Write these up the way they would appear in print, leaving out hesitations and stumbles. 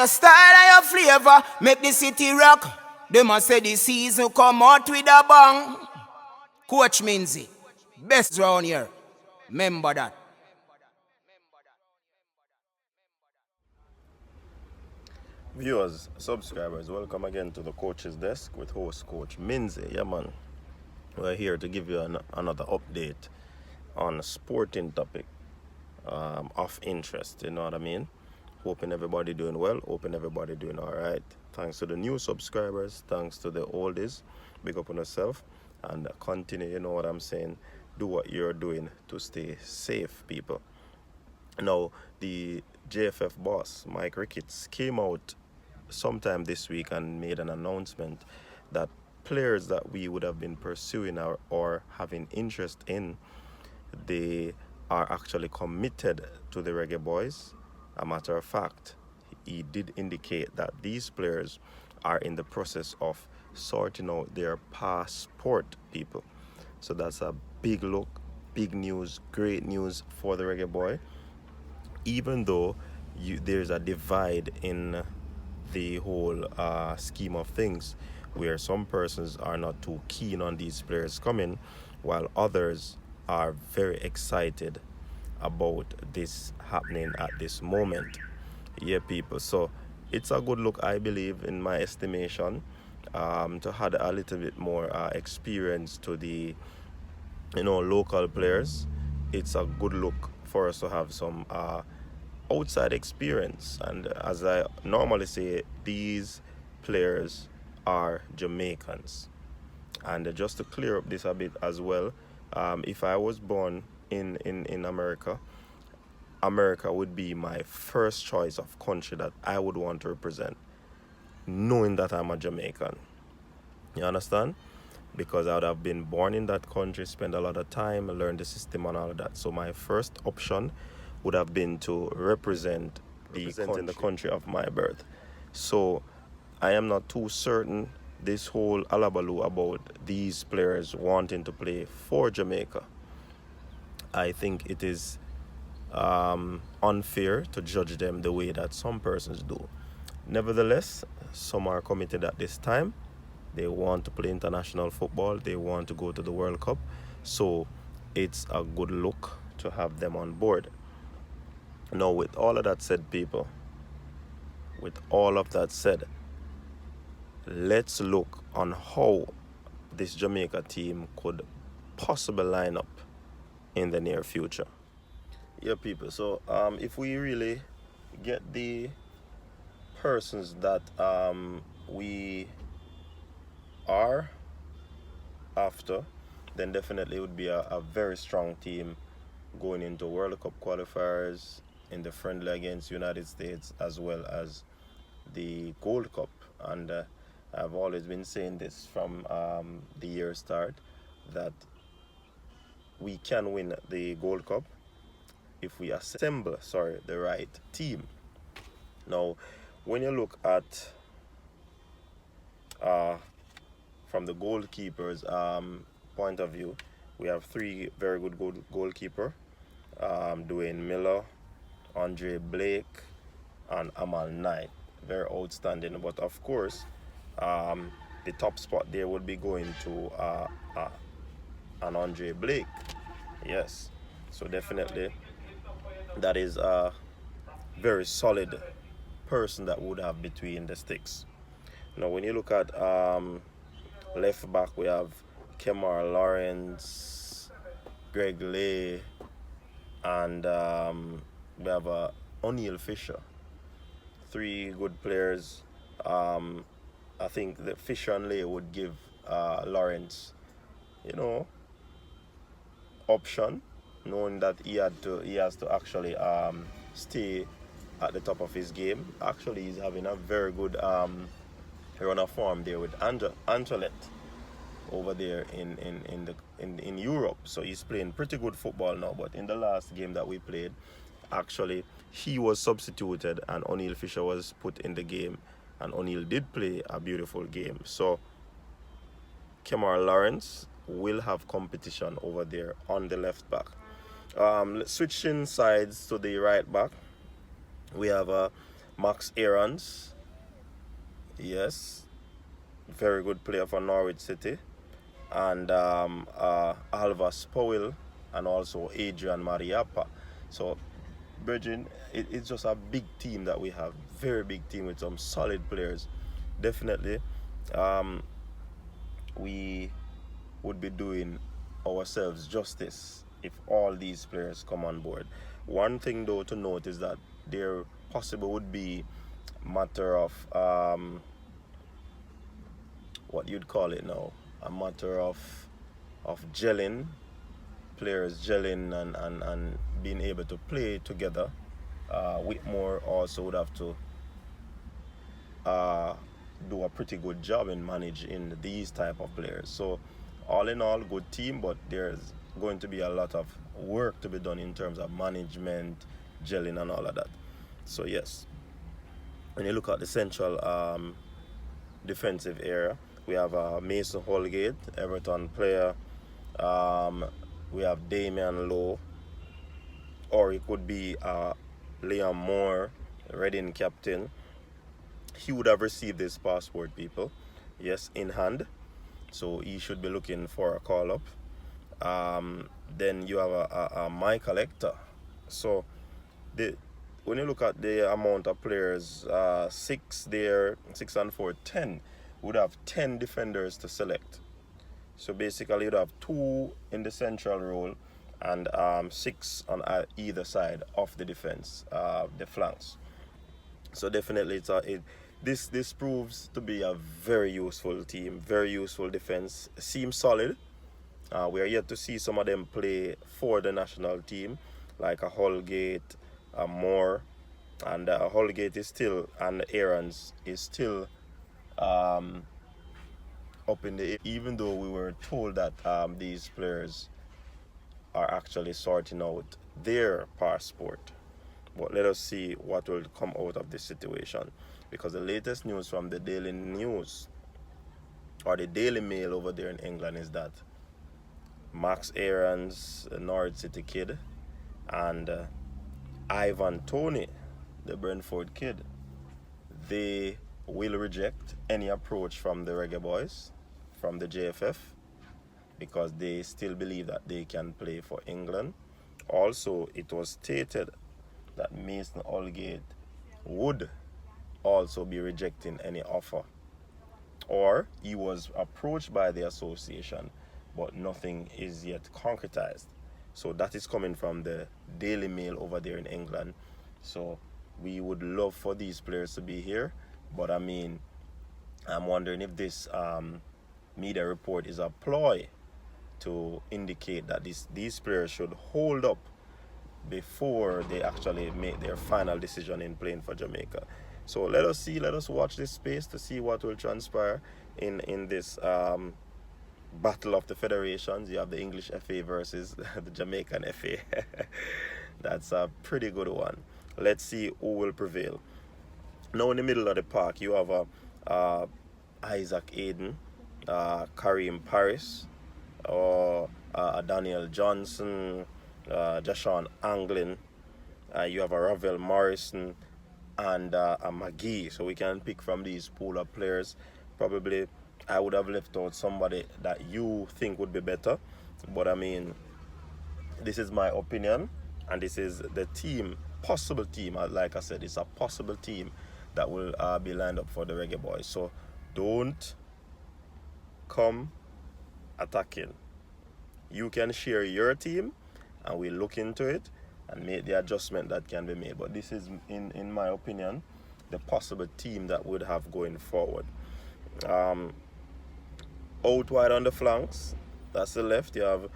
Your style and your flavor make the city rock. They must say the season come out with a bang. Coach Minzy, best round here. Remember that. Viewers, subscribers, welcome again to the Coach's Desk with host Coach Minzy. Yeah, man. We're here to give you another update on a sporting topic of interest. You know what I mean? Hoping everybody doing well. Hoping everybody doing all right. Thanks to the new subscribers. Thanks to the oldies. Big up on yourself and continue. You know what I'm saying? Do what you're doing to stay safe, people. Now, the JFF boss, Mike Ricketts, came out sometime this week and made an announcement that players that we would have been pursuing or having interest in, they are actually committed to the Reggae Boyz. A matter of fact, he did indicate that these players are in the process of sorting out their passport, people. So that's a big look, big news, great news for the Reggae Boy. Even though there's a divide in the whole scheme of things, where some persons are not too keen on these players coming, while others are very excited about this happening at this moment. Yeah, people. So it's a good look, I believe, in my estimation, to add a little bit more experience to the local players. It's a good look for us to have some outside experience. And as I normally say, these players are Jamaicans. And just to clear up this a bit as well, if I was born in America, America would be my first choice of country that I would want to represent, knowing that I'm a Jamaican. You understand? Because I would have been born in that country, spend a lot of time, learn the system and all of that. So my first option would have been to represent the country of my birth. So I am not too certain this whole alabaloo about these players wanting to play for Jamaica. I think it is unfair to judge them the way that some persons do. Nevertheless, some are committed at this time. They want to play international football. They want to go to the World Cup. So it's a good look to have them on board. Now, with all of that said, people, let's look on how this Jamaica team could possibly line up in the near future. Yeah, people. So if we really get the persons that we are after, then definitely it would be a very strong team going into World Cup qualifiers, in the friendly against United States, as well as the Gold Cup. And I've always been saying this from the year start, that we can win the Gold Cup if we assemble the right team. Now, when you look at from the goalkeepers point of view, we have three very good goalkeeper, Dwayne Miller, Andre Blake, and Amal Knight. Very outstanding. But of course, the top spot there would be going to an Andre Blake. Yes. So definitely that is a very solid person that would have between the sticks. Now, when you look at left back, we have Kemar Lawrence, Greg Lay, and we have O'Neal Fisher. Three good players. I think that Fisher and Lay would give Lawrence, option, knowing that he has to actually stay at the top of his game. Actually, he's having a very good run of form there with Antoinette over there in Europe. So he's playing pretty good football now. But in the last game that we played, actually he was substituted and O'Neal Fisher was put in the game, and O'Neal did play a beautiful game. So Kemar Lawrence will have competition over there on the left back. Switching sides to the right back, we have Max Aarons, yes, very good player for Norwich City, and Alvas Powell, and also Adrian Mariappa. So, Virgin, it's just a big team that we have, very big team with some solid players. Definitely, um, we would be doing ourselves justice if all these players come on board. One thing though to note is that there possible would be matter of what you'd call it now, a matter of gelling, players gelling and being able to play together. Whitmore also would have to do a pretty good job in managing these type of players. So all in all, good team, but there's going to be a lot of work to be done in terms of management, gelling, and all of that. So yes, when you look at the central defensive area, we have Mason Holgate, Everton player. We have Damian Lowe, or it could be Liam Moore, Reading captain. He would have received his passport, people. Yes, in hand. So he should be looking for a call up. Then you have a Michael Hector. So when you look at the amount of players, 6 there, 6 and 4, 10, would have 10 defenders to select. So basically you'd have 2 in the central role and 6 on either side of the defense, the flanks. So definitely this proves to be a very useful team, very useful defense. Seems solid. We are yet to see some of them play for the national team, like a Holgate, a Moore, and Holgate is still, and Aarons is still up in the air, even though we were told that these players are actually sorting out their passport. But let us see what will come out of this situation, because the latest news from the Daily News or the Daily Mail over there in England is that Max Aarons, the Norwich City kid, and Ivan Toney, the Brentford kid, they will reject any approach from the Reggae Boyz, from the JFF, because they still believe that they can play for England. Also, it was stated that Mason Holgate would also be rejecting any offer, or he was approached by the association, but nothing is yet concretized. So that is coming from the Daily Mail over there in England. So we would love for these players to be here, but I mean, I'm wondering if this media report is a ploy to indicate that these players should hold up before they actually make their final decision in playing for Jamaica. So let us watch this space to see what will transpire in this battle of the federations. You have the English FA versus the Jamaican FA. That's a pretty good one. Let's see who will prevail. Now in the middle of the park, you have Isaac Aiden, Kareem Paris, or Daniel Johnson, Jashawn Anglin. You have a Ravel Morrison and a McGee. So we can pick from these pool of players. Probably I would have left out somebody that you think would be better. But I mean, this is my opinion, and this is the team, possible team. Like I said, it's a possible team that will be lined up for the Reggae Boyz. So don't come attacking. You can share your team and we'll look into it and make the adjustment that can be made. But this is, in my opinion, the possible team that would have going forward. Out wide on the flanks, that's the left, you have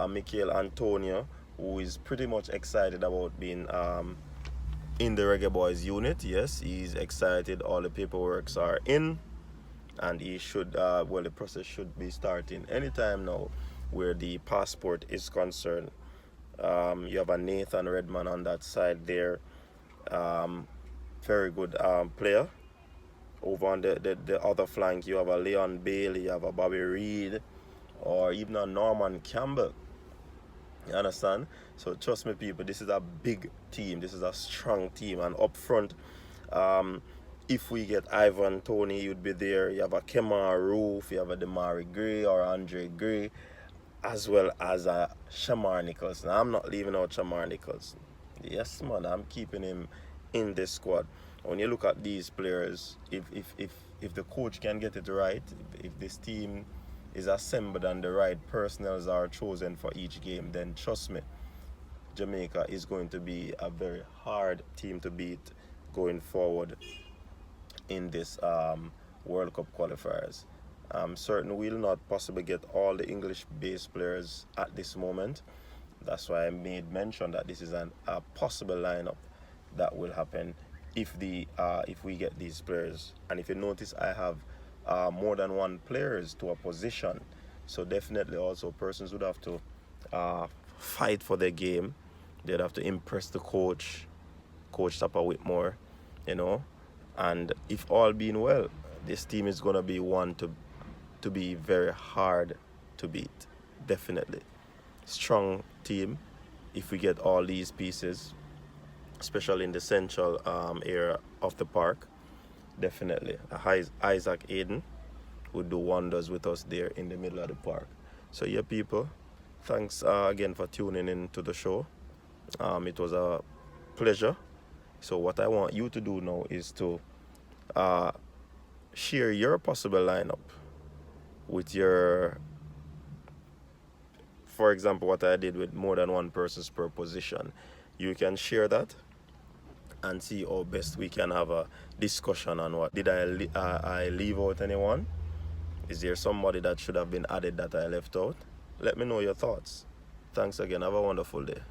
Michael Antonio, who is pretty much excited about being in the Reggae Boyz unit. Yes, he's excited. All the paperwork are in, and he should, well, the process should be starting anytime now where the passport is concerned. You have a Nathan Redman on that side there. Very good player. Over on the other flank, you have a Leon Bailey, you have a Bobby Reed, or even a Norman Campbell. You understand? So trust me, people, this is a big team. This is a strong team. And up front, If we get Ivan Tony, you'd be there. You have a Kemar Roof, you have a Demari Gray or Andre Gray, as well as a Shamar Nicholson. I'm not leaving out Shamar Nicholson. Yes, man, I'm keeping him in this squad. When you look at these players, if the coach can get it right, if this team is assembled and the right personnels are chosen for each game, then trust me, Jamaica is going to be a very hard team to beat going forward in this World Cup qualifiers. I'm certain we'll not possibly get all the English-based players at this moment. That's why I made mention that this is a possible lineup that will happen if we get these players. And if you notice, I have more than one players to a position. So definitely also persons would have to fight for their game. They'd have to impress the coach, Coach Tapper Whitmore, you know. And if all being well, this team is going to be one to be very hard to beat. Definitely. Strong team if we get all these pieces, especially in the central area of the park. Definitely. Isaac Aiden would do wonders with us there in the middle of the park. So yeah, people, thanks again for tuning in to the show. It was a pleasure. So what I want you to do now is to share your possible lineup with your, for example, what I did with more than one persons per position. You can share that and see how best we can have a discussion on what. Did I leave out anyone? Is there somebody that should have been added that I left out? Let me know your thoughts. Thanks again. Have a wonderful day.